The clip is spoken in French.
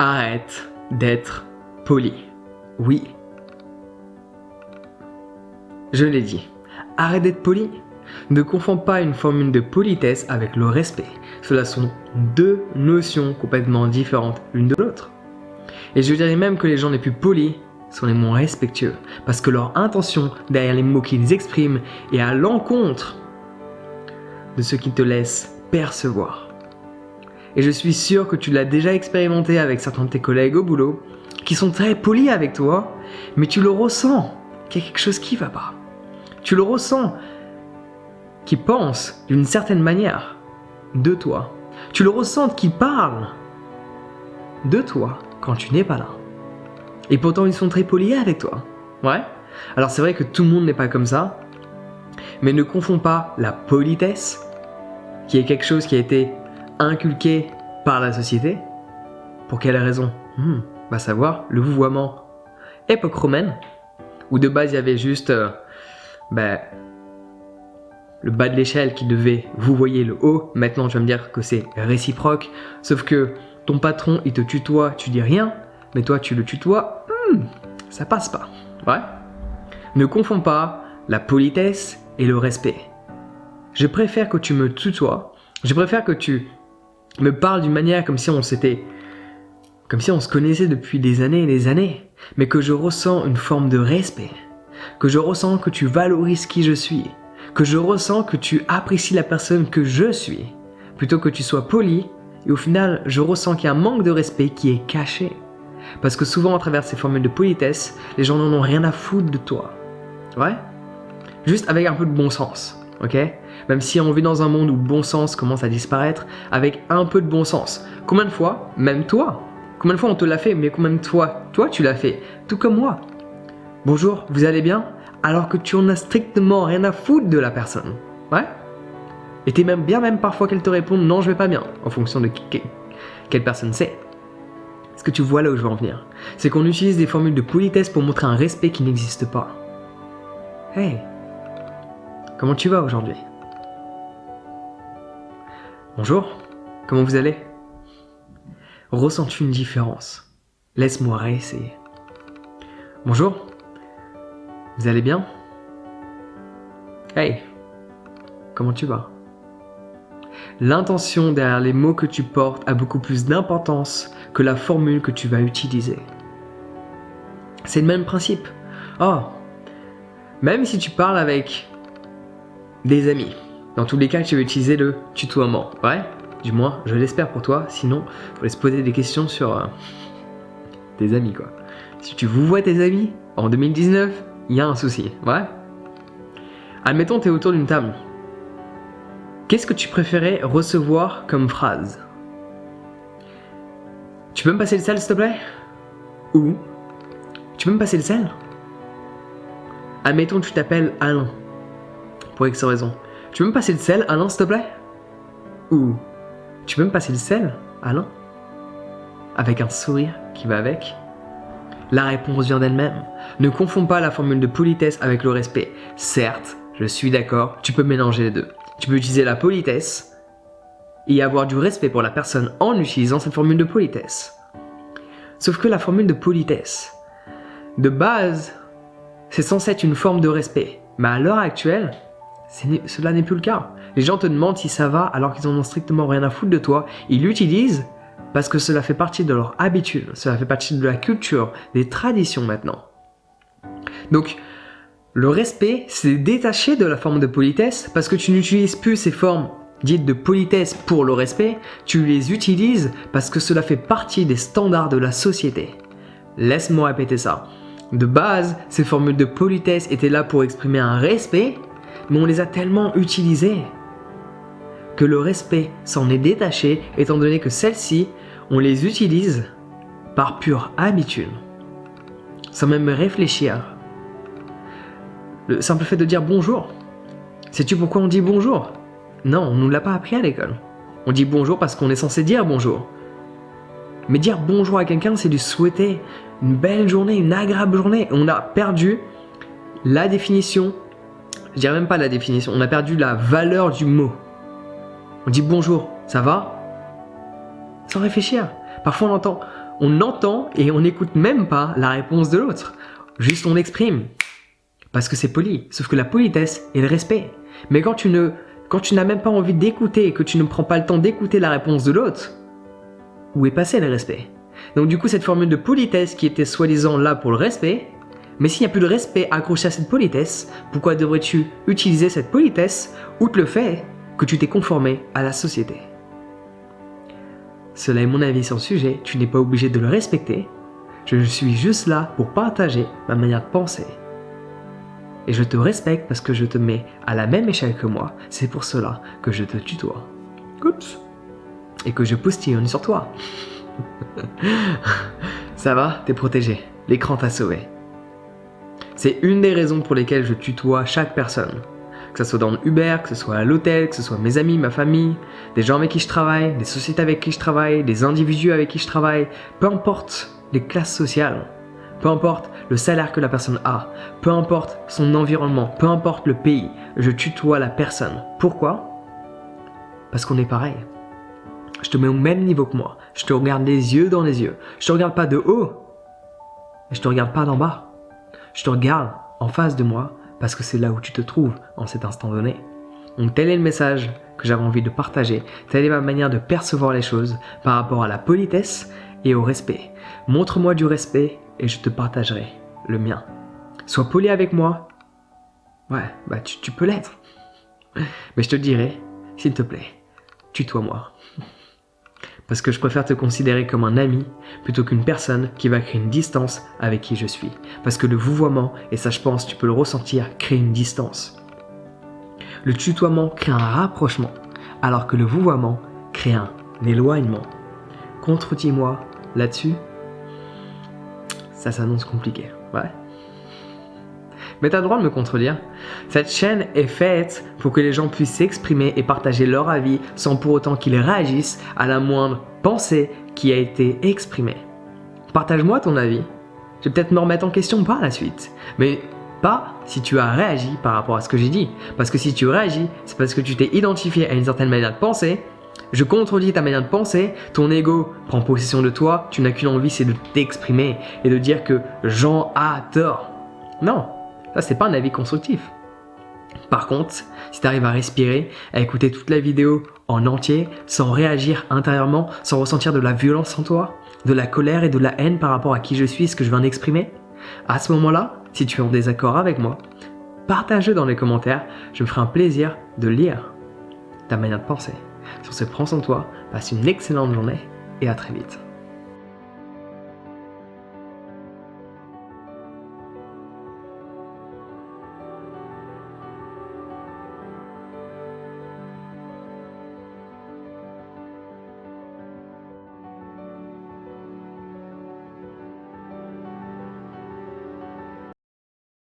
Arrête d'être poli. Oui. Je l'ai dit. Arrête d'être poli. Ne confonds pas une formule de politesse avec le respect. Cela sont deux notions complètement différentes l'une de l'autre. Et je dirais même que les gens les plus polis sont les moins respectueux, parce que leur intention derrière les mots qu'ils expriment est à l'encontre de ce qu'ils te laissent percevoir. Et je suis sûr que tu l'as déjà expérimenté avec certains de tes collègues au boulot, qui sont très polis avec toi, mais tu le ressens qu'il y a quelque chose qui ne va pas. Tu le ressens qu'ils pensent d'une certaine manière de toi. Tu le ressens qu'ils parlent de toi quand tu n'es pas là. Et pourtant, ils sont très polis avec toi. Ouais. Alors c'est vrai que tout le monde n'est pas comme ça, mais ne confonds pas la politesse, qui est quelque chose qui a été inculqué par la société. Pour quelle raison ? Va savoir, le vouvoiement époque romaine, où de base il y avait juste le bas de l'échelle qui devait vouvoyer le haut. Maintenant tu vas me dire que c'est réciproque, sauf que ton patron il te tutoie, tu dis rien, mais toi tu le tutoies, ça passe pas. Ouais. Ne confonds pas la politesse et le respect. Je préfère que tu me tutoies, je préfère que tu me parles d'une manière comme si on se connaissait depuis des années et des années, mais que je ressens une forme de respect, que je ressens que tu valorises qui je suis, que je ressens que tu apprécies la personne que je suis, plutôt que tu sois poli, et au final, je ressens qu'il y a un manque de respect qui est caché. Parce que souvent, à travers ces formules de politesse, les gens n'en ont rien à foutre de toi. Ouais ? Juste avec un peu de bon sens, ok ? Même si on vit dans un monde où le bon sens commence à disparaître, avec un peu de bon sens. Combien de fois, même toi, combien de fois on te l'a fait, mais combien de fois, toi tu l'as fait, tout comme moi. Bonjour, vous allez bien ? Alors que tu en as strictement rien à foutre de la personne. Ouais ? Et t'es même parfois qu'elle te réponde non, je vais pas bien, en fonction de quelle personne c'est. Est-ce que tu vois là où je veux en venir ? C'est qu'on utilise des formules de politesse pour montrer un respect qui n'existe pas. Hey, comment tu vas aujourd'hui ? Bonjour, comment vous allez ? Ressens-tu une différence ? Laisse-moi réessayer. Bonjour, vous allez bien ? Hey, comment tu vas ? L'intention derrière les mots que tu portes a beaucoup plus d'importance que la formule que tu vas utiliser. C'est le même principe. Oh, même si tu parles avec des amis, dans tous les cas, tu vas utiliser le tutoiement. Ouais ? Du moins, je l'espère pour toi. Sinon, il faut se poser des questions sur tes amis, quoi. Si tu vouvoies tes amis, en 2019, il y a un souci. Ouais ? Admettons, tu es autour d'une table. Qu'est-ce que tu préférais recevoir comme phrase ? Tu peux me passer le sel, s'il te plaît ? Ou tu peux me passer le sel ? Admettons que tu t'appelles Alain. Pour X raison. Tu peux me passer le sel, Alain, s'il te plaît ? Ou tu peux me passer le sel, Alain ? Avec un sourire qui va avec. La réponse vient d'elle-même. Ne confonds pas la formule de politesse avec le respect. Certes, je suis d'accord, tu peux mélanger les deux. Tu peux utiliser la politesse et avoir du respect pour la personne en utilisant cette formule de politesse. Sauf que la formule de politesse, de base, c'est censé être une forme de respect. Mais à l'heure actuelle, cela n'est plus le cas. Les gens te demandent si ça va alors qu'ils en ont strictement rien à foutre de toi. Ils l'utilisent parce que cela fait partie de leur habitude, cela fait partie de la culture, des traditions maintenant. Donc, le respect, c'est détaché de la forme de politesse parce que tu n'utilises plus ces formes dites de politesse pour le respect, tu les utilises parce que cela fait partie des standards de la société. Laisse-moi répéter ça. De base, ces formules de politesse étaient là pour exprimer un respect, mais on les a tellement utilisées que le respect s'en est détaché étant donné que celles-ci, on les utilise par pure habitude, sans même réfléchir. Le simple fait de dire bonjour. Sais-tu pourquoi on dit bonjour ? Non, on ne nous l'a pas appris à l'école. On dit bonjour parce qu'on est censé dire bonjour. Mais dire bonjour à quelqu'un, c'est lui souhaiter une belle journée, une agréable journée. On a perdu la définition, je dirais même pas la définition, on a perdu la valeur du mot. On dit bonjour, ça va ? Sans réfléchir. Parfois on entend on entend et on n'écoute même pas la réponse de l'autre. Juste on exprime. Parce que c'est poli. Sauf que la politesse est le respect. Mais quand tu n'as même pas envie d'écouter et que tu ne prends pas le temps d'écouter la réponse de l'autre, où est passé le respect? Donc du coup, cette formule de politesse qui était soi-disant là pour le respect, mais s'il n'y a plus de respect accroché à cette politesse, pourquoi devrais-tu utiliser cette politesse outre le fait que tu t'es conformé à la société? Cela est mon avis sur le sujet, tu n'es pas obligé de le respecter. Je suis juste là pour partager ma manière de penser. Et je te respecte parce que je te mets à la même échelle que moi. C'est pour cela que je te tutoie. Oups. Et que je postillonne sur toi. Ça va, t'es protégé. L'écran t'a sauvé. C'est une des raisons pour lesquelles je tutoie chaque personne. Que ce soit dans le Uber, que ce soit à l'hôtel, que ce soit mes amis, ma famille, des gens avec qui je travaille, des sociétés avec qui je travaille, des individus avec qui je travaille, peu importe les classes sociales, peu importe le salaire que la personne a, peu importe son environnement, peu importe le pays, je tutoie la personne. Pourquoi? Parce qu'on est pareil. Je te mets au même niveau que moi, je te regarde les yeux dans les yeux, je te regarde pas de haut, et je te regarde pas d'en bas, je te regarde en face de moi, parce que c'est là où tu te trouves en cet instant donné. Donc tel est le message que j'avais envie de partager, telle est ma manière de percevoir les choses par rapport à la politesse et au respect. Montre-moi du respect et je te partagerai le mien. Sois poli avec moi, ouais, bah tu peux l'être. Mais je te dirai, s'il te plaît, tutoie-moi. Parce que je préfère te considérer comme un ami plutôt qu'une personne qui va créer une distance avec qui je suis. Parce que le vouvoiement, et ça je pense tu peux le ressentir, crée une distance. Le tutoiement crée un rapprochement, alors que le vouvoiement crée un éloignement. Contredis-moi là-dessus, ça s'annonce compliqué, ouais. Mais t'as le droit de me contredire. Cette chaîne est faite pour que les gens puissent s'exprimer et partager leur avis sans pour autant qu'ils réagissent à la moindre pensée qui a été exprimée. Partage-moi ton avis. Je vais peut-être me remettre en question par la suite. Mais pas si tu as réagi par rapport à ce que j'ai dit. Parce que si tu réagis, c'est parce que tu t'es identifié à une certaine manière de penser. Je contredis ta manière de penser, ton ego prend possession de toi, tu n'as qu'une envie, c'est de t'exprimer et de dire que Jean a tort. Non. Ça, c'est pas un avis constructif. Par contre, si tu arrives à respirer, à écouter toute la vidéo en entier, sans réagir intérieurement, sans ressentir de la violence en toi, de la colère et de la haine par rapport à qui je suis et ce que je viens d'exprimer, à ce moment-là, si tu es en désaccord avec moi, partage-le dans les commentaires, je me ferai un plaisir de lire ta manière de penser. Sur ce, prends soin de toi, passe une excellente journée et à très vite.